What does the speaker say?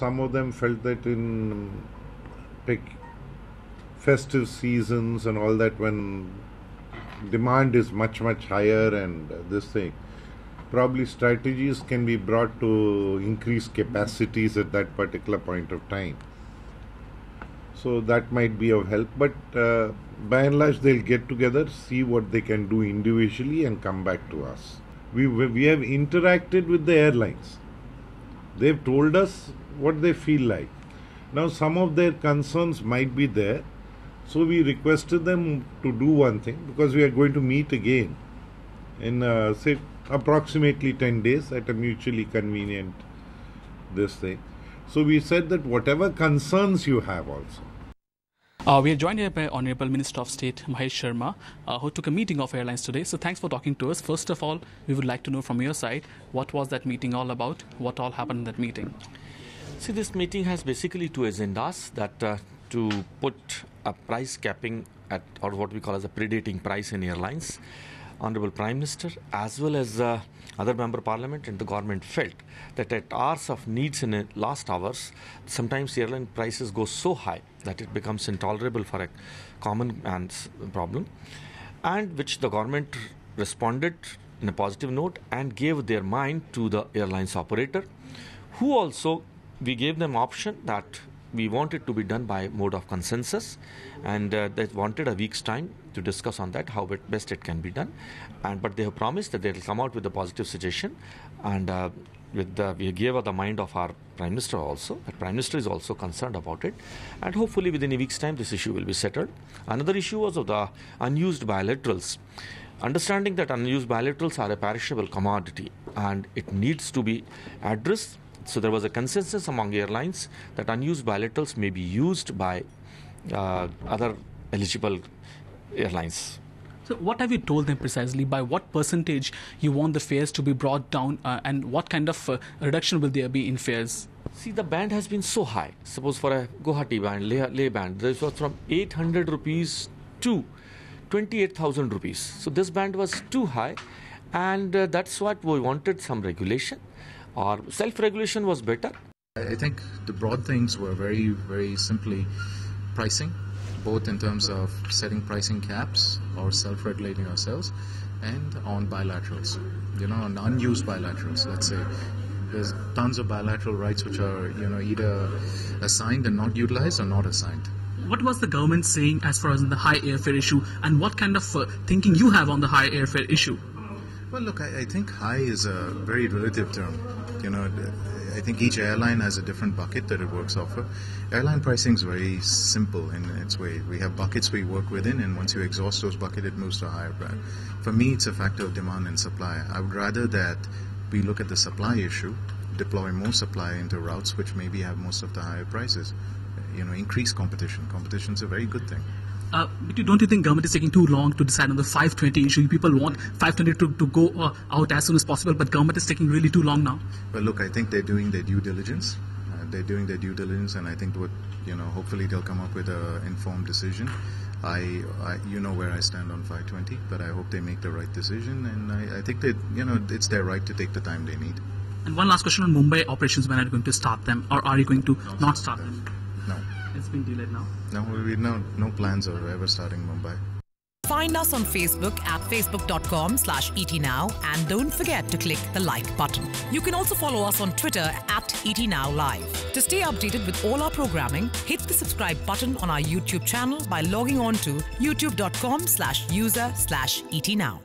some of them felt that in festive seasons and all that, when demand is much higher and this thing, probably strategies can be brought to increase capacities at that particular point of time. So that might be of help, but by and large they'll get together, see what they can do individually and come back to us. We have interacted with the airlines. They've told us what they feel like. Now some of their concerns might be there, so we requested them to do one thing, because we are going to meet again in say approximately 10 days at a mutually convenient this thing. So we said that whatever concerns you have also. We are joined here by Honorable Minister of State Mahesh Sharma, who took a meeting of airlines today. So thanks for talking to us. First of all, we would like to know from your side, what was that meeting all about? What all happened in that meeting? See, this meeting has basically two agendas, that to put a price capping at, or what we call as a predating price in airlines. Honorable Prime Minister as well as other member parliament and the government felt that at hours of needs in the last hours, sometimes airline prices go so high that it becomes intolerable for a common man's problem, and which the government responded in a positive note and gave their mind to the airlines operator, who also, we gave them option that we want it to be done by mode of consensus, and they wanted a week's time to discuss on that, how best it can be done. But they have promised that they will come out with a positive suggestion, and we gave the mind of our Prime Minister also. The Prime Minister is also concerned about it, and hopefully within a week's time this issue will be settled. Another issue was of the unused bilaterals. Understanding that unused bilaterals are a perishable commodity and it needs to be addressed. So there was a consensus among airlines that unused bilaterals may be used by other eligible airlines. So what have you told them precisely? By what percentage you want the fares to be brought down, and what kind of reduction will there be in fares? See, the band has been so high. Suppose for a Guwahati band, Leh band, this was from 800 rupees to 28,000 rupees. So this band was too high, and that's what we wanted, some regulation. Or self-regulation was better. I think the broad things were very, very simply pricing, both in terms of setting pricing caps or self-regulating ourselves, and on bilaterals, on unused bilaterals. Let's say there's tons of bilateral rights which are, either assigned and not utilized or not assigned. What was the government saying as far as the high airfare issue, and what kind of thinking you have on the high airfare issue? Well, look, I think high is a very relative term. I think each airline has a different bucket that it works off of. Airline pricing is very simple in its way. We have buckets we work within, and once you exhaust those buckets, it moves to a higher price. For me, it's a factor of demand and supply. I would rather that we look at the supply issue, deploy more supply into routes which maybe have most of the higher prices. Increase competition. Competition is a very good thing. But don't you think government is taking too long to decide on the 520 issue? People want 520 to go out as soon as possible, but government is taking really too long now. Well, look, I think they're doing their due diligence. And I think hopefully they'll come up with an informed decision. You know where I stand on 520, but I hope they make the right decision, and I think that it's their right to take the time they need. And one last question on Mumbai operations: when are you going to start them, or are you going to not start them? No. It's been delayed now. No plans of ever starting Mumbai. Find us on Facebook at facebook.com/ETNow, and don't forget to click the like button. You can also follow us on Twitter at ETNowLive. To stay updated with all our programming, hit the subscribe button on our YouTube channel by logging on to youtube.com/user/ETNow.